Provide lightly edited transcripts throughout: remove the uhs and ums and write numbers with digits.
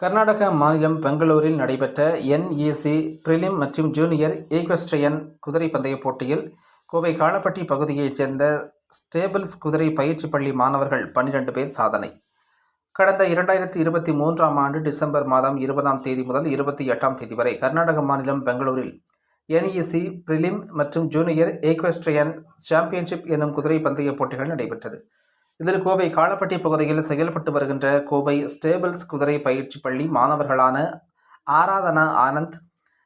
கர்நாடக மாநிலம் பெங்களூரில் நடைபெற்ற என்இசி பிரிலிம் மற்றும் ஜூனியர் ஈக்வெஸ்ட்ரியன் குதிரை பந்தய போட்டியில் கோவை காளப்பட்டி பகுதியைச் சேர்ந்த ஸ்டேபிள்ஸ் குதிரை பயிற்சி பள்ளி மாணவர்கள் 12 பேர் சாதனை. கடந்த 2023ஆம் ஆண்டு டிசம்பர் மாதம் 20ஆம் தேதி முதல் 28ஆம் தேதி வரை கர்நாடக மாநிலம் பெங்களூரில் என்இசி பிரிலிம் மற்றும் ஜூனியர் ஈக்வெஸ்ட்ரியன் சாம்பியன்ஷிப் எனும் குதிரை பந்தய போட்டிகள் நடைபெற்றது. இதில் கோவை காளப்பட்டி பகுதியில் செயல்பட்டு வருகின்ற கோவை ஸ்டேபிள்ஸ் குதிரை பயிற்சி பள்ளி மாணவர்களான ஆராதனா ஆனந்த்,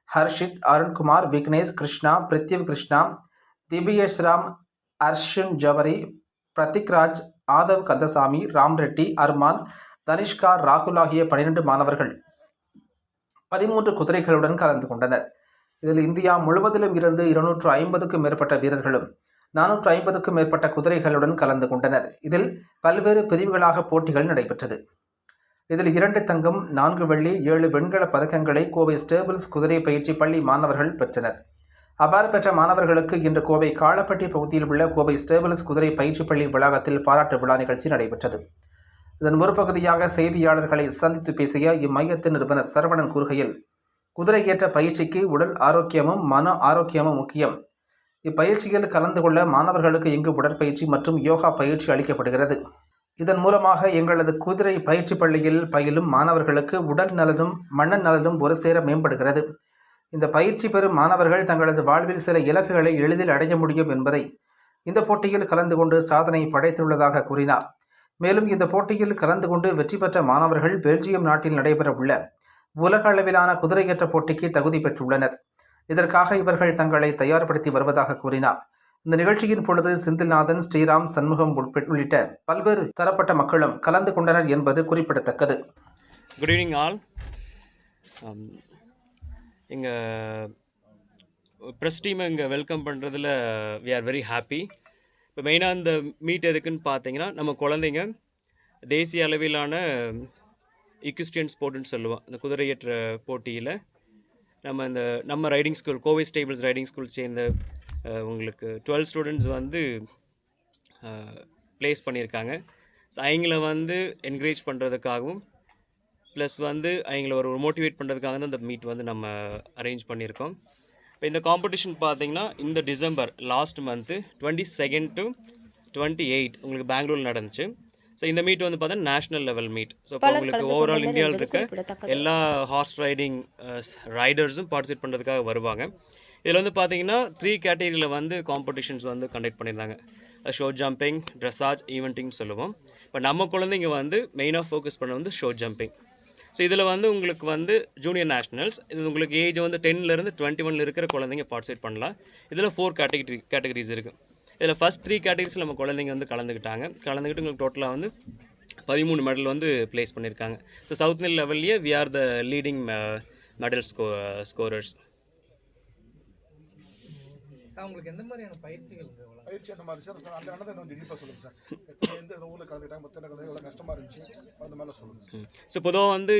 ஹர்ஷித், அருண்குமார், விக்னேஷ், கிருஷ்ணா, பிரித்யவ் கிருஷ்ணா, திவ்யேஷ்ராம், அர்ஷுன் ஜவரி, பிரதிக்ராஜ், ஆதவ் கந்தசாமி, ராம் ரெட்டி, அர்மான், தனிஷ்கா, ராகுல் ஆகிய 12 மாணவர்கள் 13 குதிரைகளுடன் கலந்து கொண்டனர். இதில் இந்தியா முழுவதிலும் இருந்து 250க்கும் மேற்பட்ட வீரர்களும் 450க்கும் மேற்பட்ட குதிரைகளுடன் கலந்து கொண்டனர். இதில் பல்வேறு பிரிவுகளாக போட்டிகள் நடைபெற்றது. இதில் 2 தங்கம், 4 வெள்ளி, 7 வெண்கல பதக்கங்களை கோவை ஸ்டேபிள்ஸ் குதிரை பயிற்சி பள்ளி மாணவர்கள் பெற்றனர். அவ்வாறு பெற்ற மாணவர்களுக்கு இன்று கோவை காளப்பட்டி பகுதியில் உள்ள கோவை ஸ்டேபிள்ஸ் குதிரை பயிற்சி பள்ளி வளாகத்தில் பாராட்டு விழா நிகழ்ச்சி நடைபெற்றது. இதன் ஒரு பகுதியாக செய்தியாளர்களை சந்தித்து பேசிய இம்மையத்தின் நிறுவனர் சரவணன் கூறுகையில், குதிரை ஏற்ற பயிற்சிக்கு உடல் ஆரோக்கியமும் மன ஆரோக்கியமும் முக்கியம். இப்பயிற்சியில் கலந்து கொள்ள மாணவர்களுக்கு இங்கு உடற்பயிற்சி மற்றும் யோகா பயிற்சி அளிக்கப்படுகிறது. இதன் மூலமாக எங்களது குதிரை பயிற்சி பள்ளியில் பயிலும் மாணவர்களுக்கு உடல் நலனும் மன நலனும் ஒரு சேர மேம்படுகிறது. இந்த பயிற்சி பெறும் மாணவர்கள் தங்களது வாழ்வில் சில இலக்குகளை எளிதில் அடைய முடியும் என்பதை இந்த போட்டியில் கலந்து கொண்டு சாதனை படைத்துள்ளதாக கூறினார். மேலும் இந்த போட்டியில் கலந்து கொண்டு வெற்றி பெற்ற மாணவர்கள் பெல்ஜியம் நாட்டில் நடைபெறவுள்ள உலக அளவிலான குதிரையேற்ற போட்டிக்கு தகுதி பெற்றுள்ளனர். இதற்காக இவர்கள் தங்களை தயார்படுத்தி வருவதாக கூறினார். இந்த நிகழ்ச்சியின் பொழுது செந்தில்நாதன், ஸ்ரீராம், சண்முகம் உள்ளிட்ட பல்வேறு தரப்பட்ட மக்களும் கலந்து கொண்டனர் என்பது குறிப்பிடத்தக்கது. Good evening all. எங்கள் ப்ரெஸ் டீமை இங்கே வெல்கம் பண்ணுறதுல வி ஆர் வெரி ஹாப்பி. இப்போ மெயினாக இந்த மீட் எதுக்குன்னு பார்த்தீங்கன்னா, நம்ம குழந்தைங்க தேசிய அளவிலான ஈக்வெஸ்ட்ரியன் ஸ்போர்ட்னு சொல்லுவோம். இந்த குதிரையேற்ற போட்டியில் நம்ம riding school Kovai stables riding school சேர்ந்த உங்களுக்கு 12 ஸ்டூடெண்ட்ஸ் வந்து ப்ளேஸ் பண்ணியிருக்காங்க. ஸோ அவங்கள வந்து என்கரேஜ் பண்ணுறதுக்காகவும் ப்ளஸ் வந்து அவங்கள ஒரு மோட்டிவேட் பண்ணுறதுக்காக தான் இந்த மீட் வந்து நம்ம அரேஞ்ச் பண்ணியிருக்கோம். இப்போ இந்த காம்படிஷன் பார்த்திங்கன்னா இந்த டிசம்பர் லாஸ்ட் மந்த்து 22 to 28 உங்களுக்கு பெங்களூரில் நடந்துச்சு. ஸோ இந்த மீட் வந்து பார்த்தா நேஷ்னல் லெவல் மீட். ஸோ இப்போ உங்களுக்கு ஓவரால் இந்தியாவில் இருக்க எல்லா ஹார்ஸ் ரைடிங் ரைடர்ஸும் பார்ட்டிசிபேட் பண்ணுறதுக்காக வருவாங்க. இதில் வந்து பார்த்தீங்கன்னா 3 கேட்டகரியில் வந்து காம்படிஷன்ஸ் வந்து கண்டக்ட் பண்ணியிருந்தாங்க. ஷோ ஜம்பிங், ட்ரெஸ்ஸாஜ், ஈவெண்ட்டிங் சொல்லுவோம். இப்போ நம்ம குழந்தைங்க வந்து மெயினாக ஃபோக்கஸ் பண்ண வந்து ஷோ ஜம்பிங். ஸோ இதில் வந்து உங்களுக்கு வந்து ஜூனியர் நேஷ்னல்ஸ், இது உங்களுக்கு ஏஜ் வந்து 10லேருந்து 21 இருக்கிற குழந்தைங்க பார்ட்டிசிபேட் பண்ணலாம். இதில் 4 கேட்டகரிஸ் இருக்குது. இதில் ஃபஸ்ட் 3 கேட்டகரிஸில் நம்ம குழந்தைங்க வந்து கலந்துக்கிட்டு உங்களுக்கு டோட்டலாக வந்து 13 மெடல் வந்து ப்ளேஸ் பண்ணியிருக்காங்க. ஸோ சவுத் இந்தியன் லெவல்லையே we are the leading medal scorers. உங்களுக்கு எந்த மாதிரியான பயிற்சிகள் பயிற்சி அந்த மாதிரி சார் அந்த நடந்த கொஞ்சம் டீப்பாக சொல்லுங்கள் சார். எந்த ஊரில் கலந்துட்டாங்க, மற்ற எவ்வளோ கஷ்டமாக இருந்துச்சு அந்த மாதிரிலாம் சொல்லுங்கள். ஸோ பொதுவாக வந்து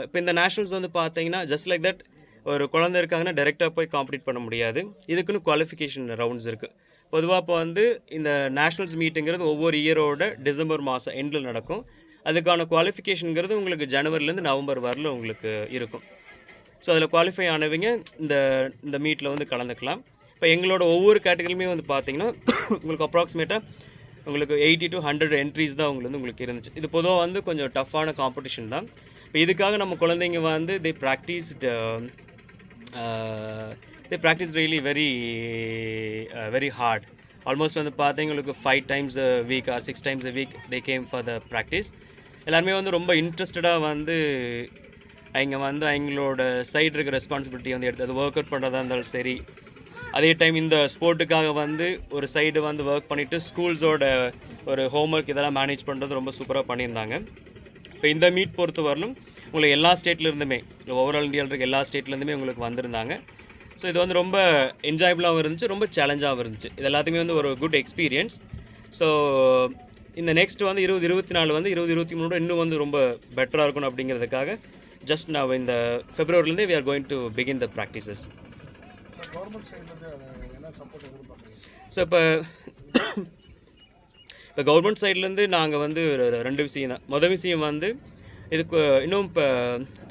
இப்போ இந்த நேஷ்னல்ஸ் வந்து பார்த்தீங்கன்னா ஜஸ்ட் லைக் தட் ஒரு குழந்தை இருக்காங்கன்னா டைரெக்டாக போய் காம்பீட் பண்ண முடியாது. இதுக்குன்னு குவாலிஃபிகேஷன் ரவுண்ட்ஸ் இருக்குது. பொதுவாக இப்போ வந்து இந்த நேஷ்னல்ஸ் மீட்டுங்கிறது ஒவ்வொரு இயரோட டிசம்பர் மாதம் எண்டில் நடக்கும். அதுக்கான குவாலிஃபிகேஷனுங்கிறது உங்களுக்கு ஜனவரிலேருந்து நவம்பர் வரல உங்களுக்கு இருக்கும். ஸோ அதில் குவாலிஃபை ஆனவங்க இந்த மீட்டில் வந்து கலந்துக்கலாம். இப்போ எங்களோட ஒவ்வொரு கேட்டகரியுமே வந்து பார்த்தீங்கன்னா உங்களுக்கு அப்ராக்சிமேட்டாக உங்களுக்கு 80 to 100 என்ட்ரிஸ் தான் உங்களுக்கு இருந்துச்சு. இது பொதுவாக வந்து கொஞ்சம் டஃப்பான காம்படிஷன் தான். இப்போ இதுக்காக நம்ம குழந்தைங்க வந்து they practice really very hard. Almost வந்து பார்த்தீங்களுக்கு 5 times a week or 6 times a week they came for the practice. எல்லாருமே வந்து ரொம்ப இன்ட்ரெஸ்டடாக வந்து அவங்களோட சைடு இருக்க ரெஸ்பான்சிபிலிட்டி வந்து எடுத்து அது ஒர்க் அவுட் பண்ணுறதா இருந்தாலும் சரி, அதே டைம் இந்த ஸ்போர்ட்டுக்காக வந்து ஒரு சைடு வந்து ஒர்க் பண்ணிவிட்டு ஸ்கூல்ஸோட ஒரு ஹோம்ஒர்க் இதெல்லாம் மேனேஜ் பண்ணுறது ரொம்ப சூப்பராக பண்ணியிருந்தாங்க. இப்போ இந்த மீட் பொறுத்த வரலும் உங்களுக்கு எல்லா ஸ்டேட்லேருந்துமே ஓவரால் இந்தியாவில் இருக்க எல்லா ஸ்டேட்லேருந்துமே உங்களுக்கு வந்திருந்தாங்க. ஸோ இது வந்து ரொம்ப என்ஜாயபுளாகவும் இருந்துச்சு, ரொம்ப சேலஞ்சாகவும் இருந்துச்சு. இது எல்லாத்துக்குமே வந்து ஒரு குட் எக்ஸ்பீரியன்ஸ். ஸோ இந்த நெக்ஸ்ட் வந்து 2024 வந்து 2023 இன்னும் வந்து ரொம்ப பெட்டராக இருக்கணும் அப்படிங்கிறதுக்காக ஜஸ்ட் நான் இந்த ஃபெப்ரவரிலேருந்தே we are going to begin the practices. So இப்போ கவர்மெண்ட் சைட்லேருந்து நாங்கள் வந்து 2 விஷயம் தான். மொதல் விஷயம் வந்து இதுக்கு இன்னும் இப்போ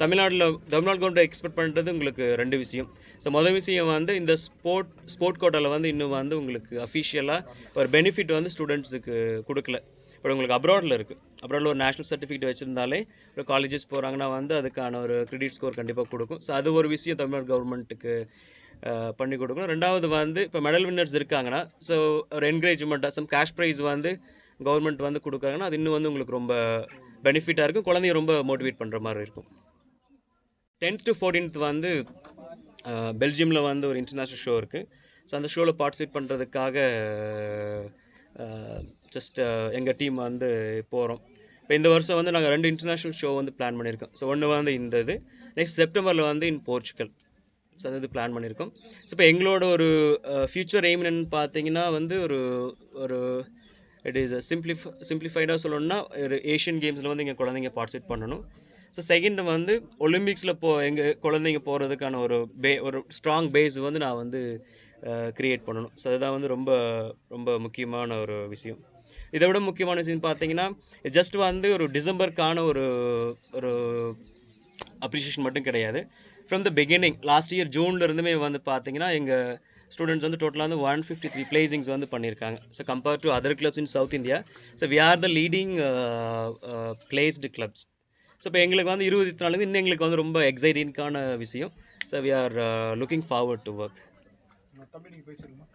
தமிழ்நாடு கவர்மெண்ட் எக்ஸ்பெக்ட் பண்ணுறது உங்களுக்கு 2 விஷயம். ஸோ மொதல் விஷயம் வந்து இந்த ஸ்போர்ட் கோட்டாவில் வந்து இன்னும் வந்து உங்களுக்கு அஃபிஷியலாக ஒரு பெனிஃபிட் வந்து ஸ்டூடெண்ட்ஸுக்கு கொடுக்கல. இப்போ உங்களுக்கு அப்ராடில் இருக்குது. அப்ராடில் ஒரு நேஷ்னல் சர்டிஃபிகேட் வச்சுருந்தாலே ஒரு காலேஜஸ் போகிறாங்கன்னா வந்து அதுக்கான ஒரு கிரெடிட் ஸ்கோர் கண்டிப்பாக கொடுக்கும். ஸோ அது ஒரு விஷயம் தமிழ்நாடு கவர்மெண்ட்டுக்கு பண்ணி கொடுக்கணும். 2வது வந்து இப்போ மெடல் வின்னர்ஸ் இருக்காங்கன்னா ஸோ ஒரு என்கரேஜ்மெண்ட்டாக சம் கேஷ் ப்ரைஸ் வந்து கவர்மெண்ட் வந்து கொடுக்காங்கன்னா அது இன்னும் வந்து உங்களுக்கு ரொம்ப பெனிஃபிட்டாக இருக்கும். குழந்தைங்க ரொம்ப மோட்டிவேட் பண்ணுற மாதிரி இருக்கும். 10th to 14th வந்து பெல்ஜியமில் வந்து ஒரு இன்டர்நேஷ்னல் ஷோ இருக்குது. ஸோ அந்த ஷோவில் பார்ட்டிசிபேட் பண்ணுறதுக்காக ஜஸ்ட் எங்கள் டீம் வந்து போகிறோம். இப்போ இந்த வருஷம் வந்து நாங்கள் 2 இன்டர்நேஷ்னல் ஷோ வந்து பிளான் பண்ணியிருக்கோம். ஸோ ஒன்று வந்து இந்த இது நெக்ஸ்ட் செப்டம்பரில் வந்து இன் போர்ச்சுகல். ஸோ அது பிளான் பண்ணியிருக்கோம். ஸோ இப்போ எங்களோட ஒரு ஃப்யூச்சர் எய்ம் என்னன்னு பார்த்தீங்கன்னா வந்து ஒரு இட் இஸ் சிம்பிளிஃபைடாக சொல்லணும்னா ஒரு ஏஷியன் கேம்ஸில் வந்து எங்கள் குழந்தைங்க பார்ட்டிசிபேட் பண்ணணும். ஸோ செகண்ட் வந்து ஒலிம்பிக்ஸில் எங்கள் குழந்தைங்க போகிறதுக்கான ஒரு ஸ்ட்ராங் பேஸ் வந்து நான் வந்து க்ரியேட் பண்ணணும். ஸோ அதுதான் வந்து ரொம்ப ரொம்ப முக்கியமான ஒரு விஷயம். இதை விட முக்கியமான விஷயம் பார்த்தீங்கன்னா ஜஸ்ட் வந்து ஒரு டிசம்பருக்கான ஒரு அப்ரிஷியேஷன் மட்டும் கிடையாது. From the beginning last year ஜூன்லேருந்துமே வந்து பார்த்தீங்கன்னா எங்கள் ஸ்டூடெண்ட்ஸ் வந்து டோட்டலாக வந்து 153 பிளேசிங்ஸ் வந்து பண்ணியிருக்காங்க. So compared to other clubs in South India. So we are the leading placed clubs. So இப்போ எங்களுக்கு வந்து 24 இன்னும் எங்களுக்கு வந்து ரொம்ப எக்ஸைட்டிங்கான விஷயம். So we are looking forward to work. தம்பி நீங்கள் பேசுறீங்களா?